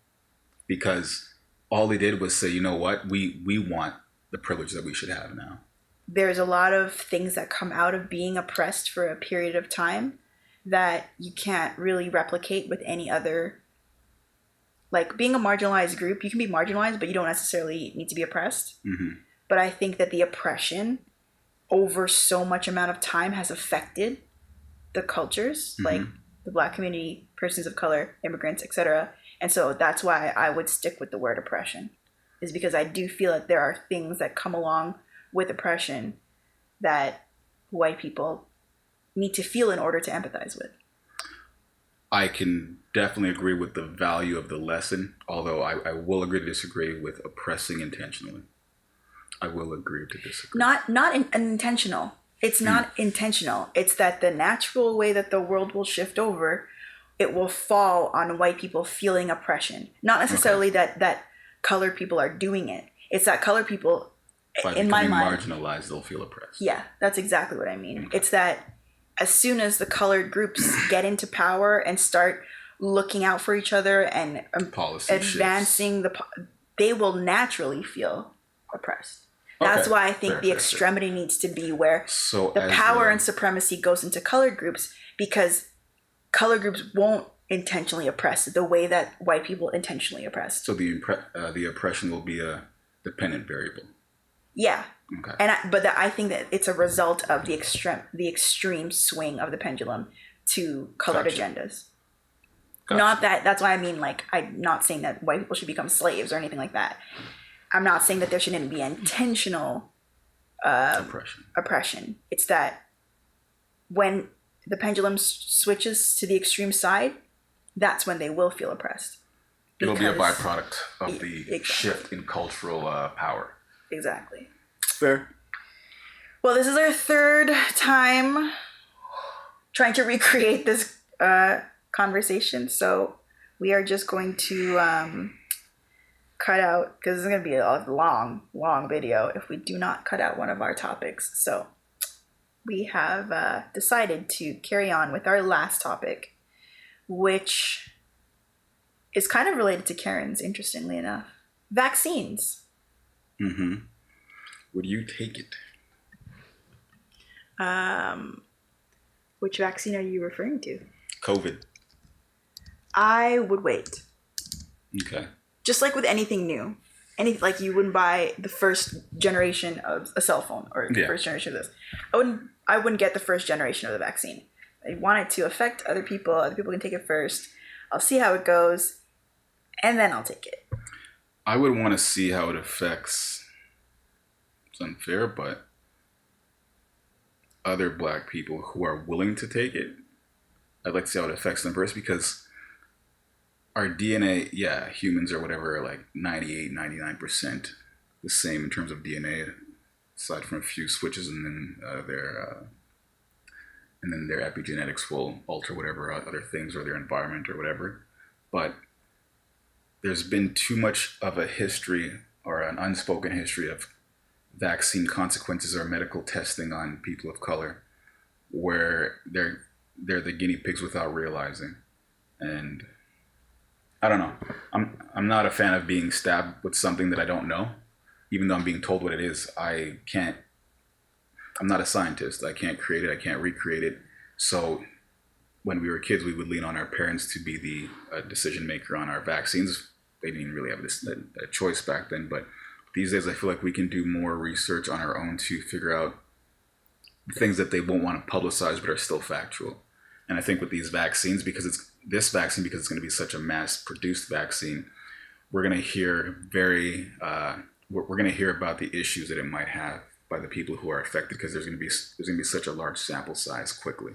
Because all they did was say, you know what, we want the privilege that we should have now. There's a lot of things that come out of being oppressed for a period of time that you can't really replicate with any other. Like being a marginalized group, you can be marginalized, but you don't necessarily need to be oppressed. Mm-hmm. But I think that the oppression over so much amount of time has affected the cultures, like the Black community, persons of color, immigrants, etc. And so that's why I would stick with the word oppression, is because I do feel that there are things that come along with oppression that white people need to feel in order to empathize with. I can definitely agree with the value of the lesson, although I will agree to disagree with oppressing intentionally. I will agree to disagree. Not intentional. It's not intentional. It's that the natural way that the world will shift over, it will fall on white people feeling oppression. Not necessarily that colored people are doing it. It's that colored people, in my mind, marginalized, they'll feel oppressed. Yeah, that's exactly what I mean. Okay. It's that as soon as the colored groups get into power and start looking out for each other and advancing they will naturally feel oppressed. That's why I think the extremity needs to be where the power and supremacy goes into colored groups, because colored groups won't intentionally oppress the way that white people intentionally oppress. So the oppression will be a dependent variable. Yeah. Okay. But I think that it's a result of the extreme swing of the pendulum to colored agendas. Gotcha. Not that's why I mean, like, I'm not saying that white people should become slaves or anything like that. I'm not saying that there shouldn't be intentional oppression. It's that when the pendulum switches to the extreme side, that's when they will feel oppressed. It'll be a byproduct of the shift in cultural power. Exactly. Fair. Well, this is our third time trying to recreate this conversation. So we are just going to cut out, because it's going to be a long video if we do not cut out one of our topics. So we have decided to carry on with our last topic, which is kind of related to Karen's, interestingly enough. Vaccines. Mm-hmm. Would you take it? Which vaccine are you referring to? COVID. I would wait. Okay. Just like with anything new. Like you wouldn't buy the first generation of a cell phone or the first generation of this. I wouldn't get the first generation of the vaccine. I want it to affect other people. Other people can take it first. I'll see how it goes, and then I'll take it. I would want to see how it affects, it's unfair, but other Black people who are willing to take it. I'd like to see how it affects them first, because our DNA, humans or whatever, are like 98, 99% the same in terms of DNA, aside from a few switches, and then their epigenetics will alter whatever other things, or their environment or whatever. But there's been too much of a history, or an unspoken history, of vaccine consequences or medical testing on people of color, where they're the guinea pigs without realizing. And I don't know. I'm not a fan of being stabbed with something that I don't know, even though I'm being told what it is. I'm not a scientist. I can't create it. I can't recreate it. So when we were kids, we would lean on our parents to be the decision maker on our vaccines. They didn't really have a choice back then. But these days, I feel like we can do more research on our own to figure out things that they won't want to publicize but are still factual. And I think with these vaccines, because it's going to be such a mass-produced vaccine, we're going to hear we're going to hear about the issues that it might have by the people who are affected, because there's going to be such a large sample size quickly.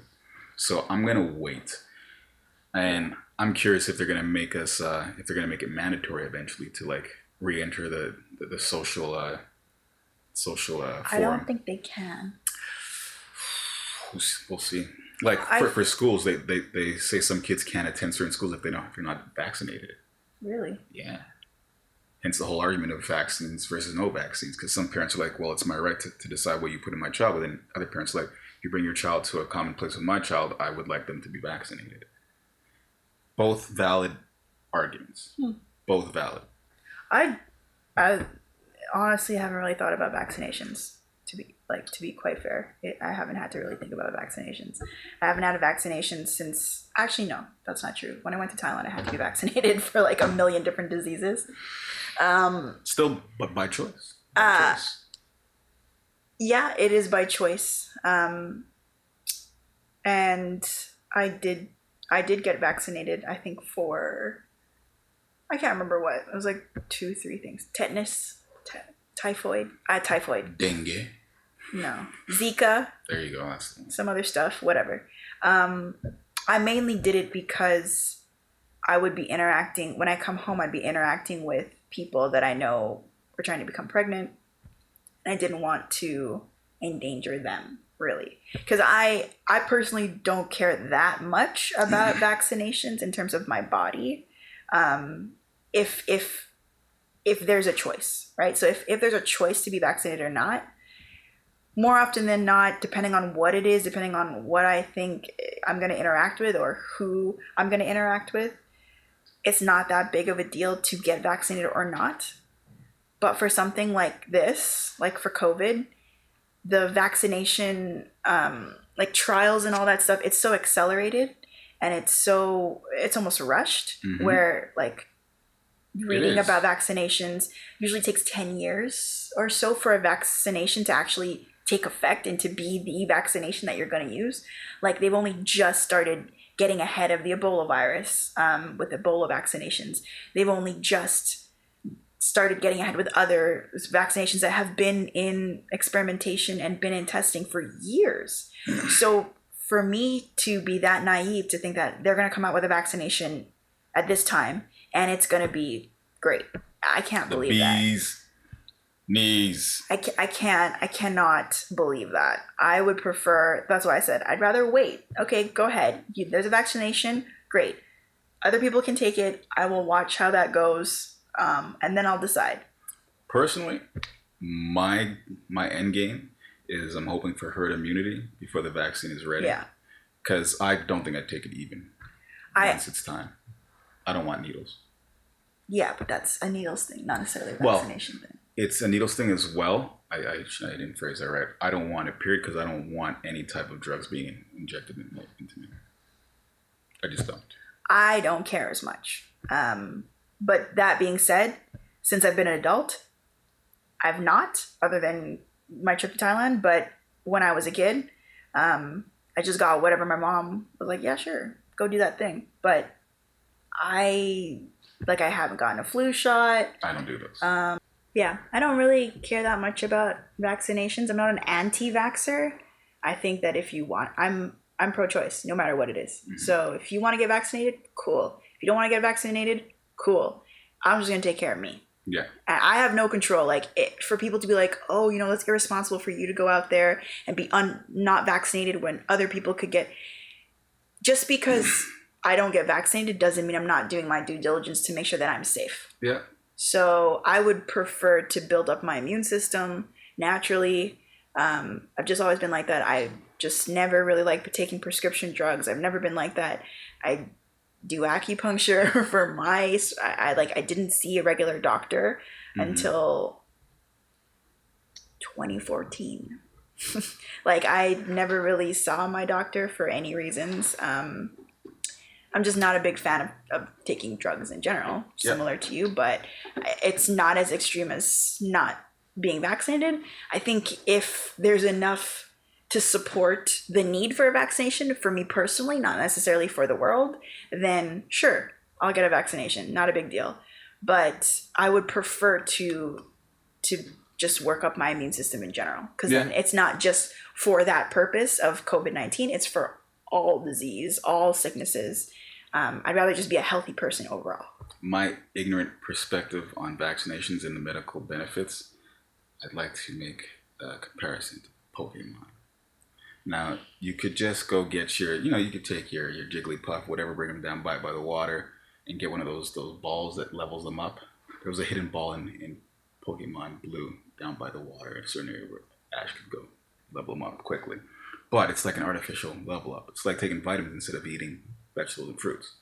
So I'm going to wait, and I'm curious if they're going to make it mandatory eventually to like re-enter the social forum. I don't think they can. We'll see. Like for schools, they say some kids can't attend certain schools if you're not vaccinated. Really? Yeah. Hence the whole argument of vaccines versus no vaccines, because some parents are like, well, it's my right to decide what you put in my child, but then other parents are like, if you bring your child to a common place with my child, I would like them to be vaccinated. Both valid arguments. Both valid. I honestly haven't really thought about vaccinations, to be quite fair. I haven't had to really think about vaccinations. I haven't had a vaccination since, actually no, that's not true. When I went to Thailand, I had to be vaccinated for like a million different diseases. Still, but by choice. Yeah, it is by choice. And I did get vaccinated, I think I can't remember what. It was like 2-3 things. Tetanus, typhoid. Typhoid. Dengue. No. Zika. There you go. Some other stuff, whatever. I mainly did it because I would be interacting, when I come home, I'd be interacting with people that I know were trying to become pregnant. And I didn't want to endanger them, really. Because I personally don't care that much about vaccinations in terms of my body. If there's a choice, right? So if there's a choice to be vaccinated or not, more often than not, depending on what it is, depending on what I think I'm going to interact with or who I'm going to interact with, it's not that big of a deal to get vaccinated or not. But for something like this, like for COVID, the vaccination, like trials and all that stuff, it's so accelerated and it's almost rushed, where like reading about vaccinations usually takes 10 years or so for a vaccination to actually take effect and to be the vaccination that you're going to use. Like they've only just started getting ahead of the Ebola virus with Ebola vaccinations. They've only just started getting ahead with other vaccinations that have been in experimentation and been in testing for years. So for me to be that naive to think that they're going to come out with a vaccination at this time and it's going to be great, I can't believe that. Knees. I cannot believe that. I would prefer, that's why I said, I'd rather wait. Okay, go ahead. There's a vaccination, great. Other people can take it. I will watch how that goes, and then I'll decide. Personally, my end game is I'm hoping for herd immunity before the vaccine is ready. Yeah. Because I don't think I'd take it even once it's time. I don't want needles. Yeah, but that's a needles thing, not necessarily a vaccination thing. It's a needles thing as well. I didn't phrase that right. I don't want it, period, because I don't want any type of drugs being injected into me. I just don't. I don't care as much. But that being said, since I've been an adult, I've not, other than my trip to Thailand. But when I was a kid, I just got whatever my mom was like, yeah, sure, go do that thing. But I haven't gotten a flu shot. I don't do those. Yeah, I don't really care that much about vaccinations. I'm not an anti-vaxxer. I think that if you want, I'm pro-choice, no matter what it is. Mm-hmm. So if you want to get vaccinated, cool. If you don't want to get vaccinated, cool. I'm just gonna take care of me. Yeah. And I have no control. For people to be like, oh, that's irresponsible for you to go out there and be not vaccinated when other people could get. Just because I don't get vaccinated doesn't mean I'm not doing my due diligence to make sure that I'm safe. Yeah. So I would prefer to build up my immune system naturally. I've just always been like that. I just never really liked taking prescription drugs. I've never been like that. I do acupuncture for mice. I didn't see a regular doctor until 2014. I never really saw my doctor for any reasons. I'm just not a big fan of taking drugs in general, similar to you, but it's not as extreme as not being vaccinated. I think if there's enough to support the need for a vaccination, for me personally, not necessarily for the world, then sure, I'll get a vaccination. Not a big deal. But I would prefer to just work up my immune system in general, because then it's not just for that purpose of COVID-19, it's for all disease, all sicknesses. I'd rather just be a healthy person overall. My ignorant perspective on vaccinations and the medical benefits, I'd like to make a comparison to Pokemon. Now, you could just go get you could take your Jigglypuff, whatever, bring them down by the water, and get one of those balls that levels them up. There was a hidden ball in Pokemon Blue down by the water at a certain area where Ash could go level them up quickly. But it's like an artificial level up. It's like taking vitamins instead of eating vegetables and fruits.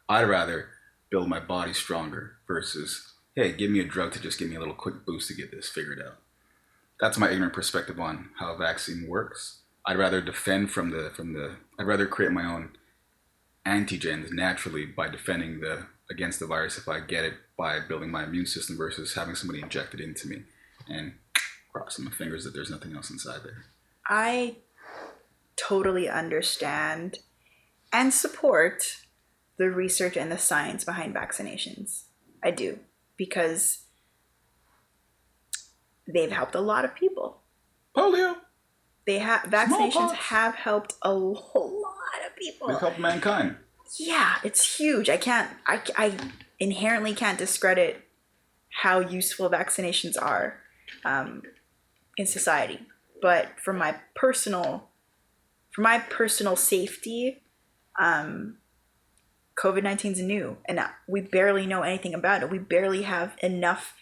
I'd rather build my body stronger versus, hey, give me a drug to just give me a little quick boost to get this figured out. That's my ignorant perspective on how a vaccine works. I'd rather defend I'd rather create my own antigens naturally by defending against the virus if I get it by building my immune system versus having somebody inject it into me and crossing my fingers that there's nothing else inside there. I totally understand and support the research and the science behind vaccinations. I do, because they've helped a lot of people. Polio. Vaccinations have helped a lot of people. They've helped mankind. Yeah, it's huge. I inherently can't discredit how useful vaccinations are in society. But for my personal safety, COVID-19 is new, and we barely know anything about it. We barely have enough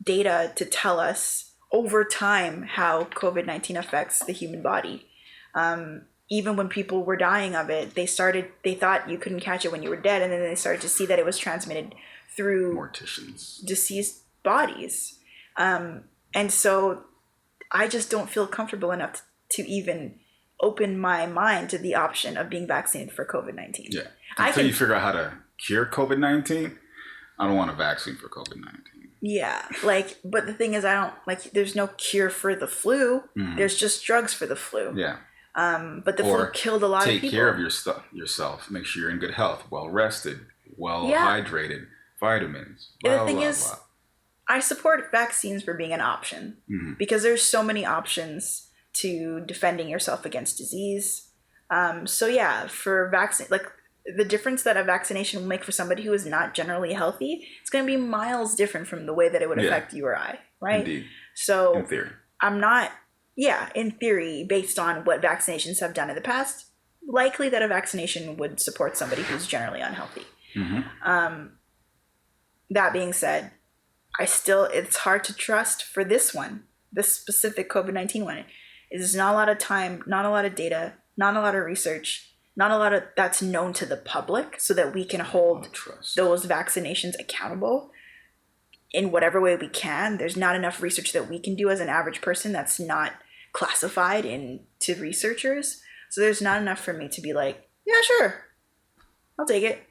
data to tell us over time how COVID-19 affects the human body. Even when people were dying of it, they thought you couldn't catch it when you were dead, and then they started to see that it was transmitted through morticians, deceased bodies. And so I just don't feel comfortable enough to even open my mind to the option of being vaccinated for COVID-19. Yeah. Until you figure out how to cure COVID-19, I don't want a vaccine for COVID-19. Yeah. But the thing is, there's no cure for the flu. Mm-hmm. There's just drugs for the flu. Yeah. But the flu killed a lot of people. Take care of yourself. Make sure you're in good health, well rested, well hydrated, vitamins. The thing is, I support vaccines for being an option, because there's so many options to defending yourself against disease. So yeah, for vaccine, the difference that a vaccination will make for somebody who is not generally healthy, it's going to be miles different from the way that it would affect you or I, right? Indeed. So in theory, I'm not, yeah, in theory, based on what vaccinations have done in the past, likely that a vaccination would support somebody who's generally unhealthy. That being said, it's hard to trust for this one, this specific COVID-19 one. There's not a lot of time, not a lot of data, not a lot of research, not a lot of that's known to the public so that we can hold those vaccinations accountable in whatever way we can. There's not enough research that we can do as an average person that's not classified into researchers. So there's not enough for me to be like, yeah, sure, I'll take it.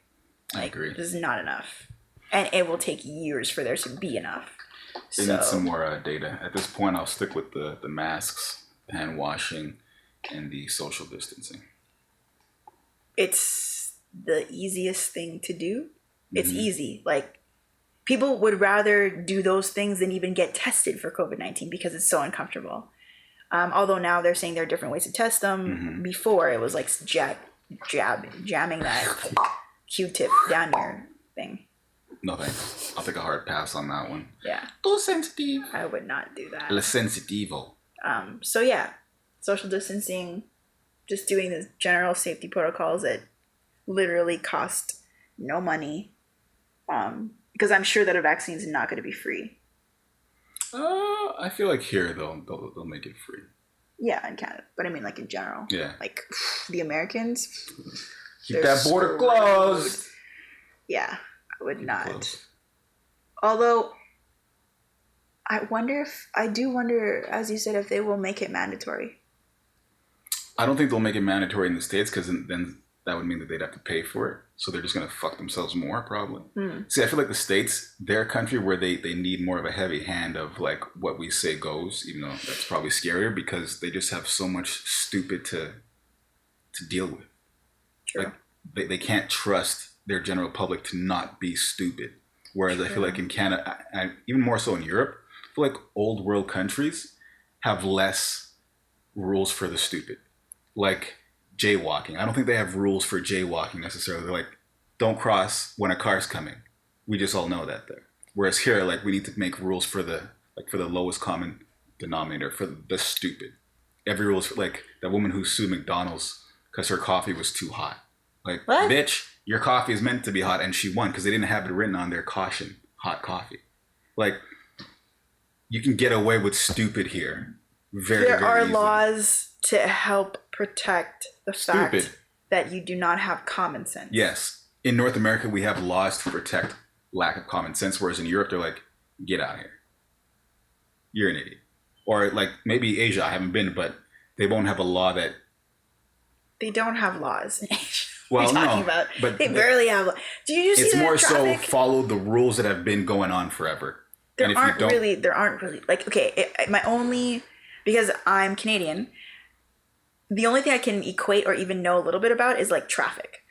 I agree. There's not enough. And it will take years for there to be enough. They need some more data. At this point, I'll stick with the masks, hand washing, and the social distancing. It's the easiest thing to do. It's easy. Like, people would rather do those things than even get tested for COVID-19 because it's so uncomfortable. Although now they're saying there are different ways to test them. Before, it was like jamming that Q-tip down your thing. No thanks. I'll take a hard pass on that one. Yeah. Too sensitive. I would not do that. Le sensitivo. So yeah, social distancing, just doing the general safety protocols that literally cost no money. Because I'm sure that a vaccine is not going to be free. I feel like here they'll make it free. Yeah, in Canada, but I mean like in general. Yeah. Like the Americans. Keep that border closed. Yeah, I would not. Although, I do wonder, as you said, if they will make it mandatory. I don't think they'll make it mandatory in the States because then that would mean that they'd have to pay for it. So they're just going to fuck themselves more, probably. See, I feel like the States, they're a country where they need more of a heavy hand of like what we say goes, even though that's probably scarier because they just have so much stupid to deal with. True. Like they can't trust their general public to not be stupid. Whereas I feel like in Canada, and even more so in Europe, I feel like old world countries have less rules for the stupid. Like jaywalking. I don't think they have rules for jaywalking necessarily. They're like, don't cross when a car's coming. We just all know that there. Whereas here, like, we need to make rules for the lowest common denominator, for the stupid. Every rule is for, like, that woman who sued McDonald's because her coffee was too hot. Like, what? Bitch, your coffee is meant to be hot, and she won because they didn't have it written on their caution, hot coffee. Like, you can get away with stupid here. There are easily. Laws to help protect the fact that you do not have common sense. Yes. In North America, we have laws to protect lack of common sense, whereas in Europe, they're like, get out of here. You're an idiot. Or like maybe Asia, I haven't been, but they won't have a law that... They don't have laws in Asia. Well, no, about? But they barely have. Do you see it's more traffic? So follow the rules that have been going on forever. There aren't really like, okay, my only, because I'm Canadian, the only thing I can equate or even know a little bit about is like traffic.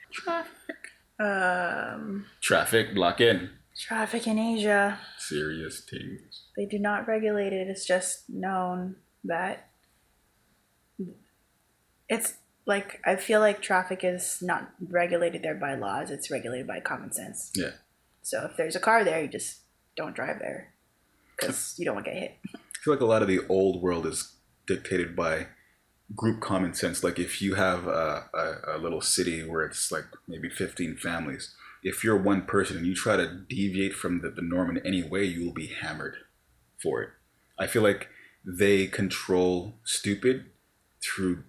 Traffic, block in. Traffic in Asia. Serious things. They do not regulate it. It's just known that it's like, I feel like traffic is not regulated there by laws. It's regulated by common sense. Yeah. So if there's a car there, you just don't drive there because you don't want to get hit. I feel like a lot of the old world is dictated by group common sense. Like if you have a little city where it's like maybe 15 families, if you're one person and you try to deviate from the norm in any way, you will be hammered for it. I feel like they control stupid through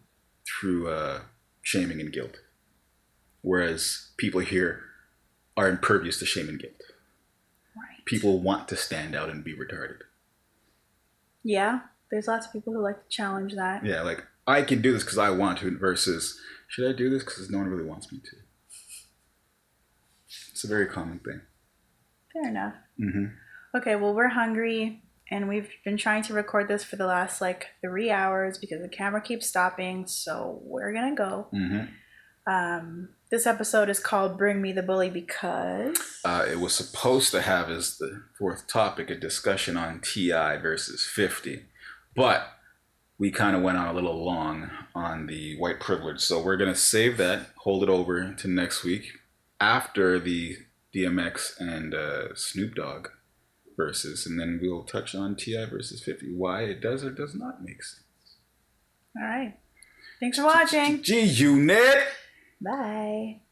shaming and guilt, whereas people here are impervious to shame and guilt. Right. People want to stand out and be retarded. Yeah, there's lots of people who like to challenge that. Yeah, like, I can do this because I want to versus, should I do this because no one really wants me to? It's a very common thing. Fair enough. Okay, well, we're hungry, and we've been trying to record this for the last, 3 hours because the camera keeps stopping, so we're gonna go. This episode is called Bring Me the Bully because... it was supposed to have as the fourth topic a discussion on T.I. versus 50, but... we kind of went on a little long on the white privilege. So we're going to save that, hold it over to next week after the DMX and Snoop Dogg versus, and then we'll touch on T.I. versus 50, why it does or does not make sense. All right. Thanks for watching. G-Unit! Bye.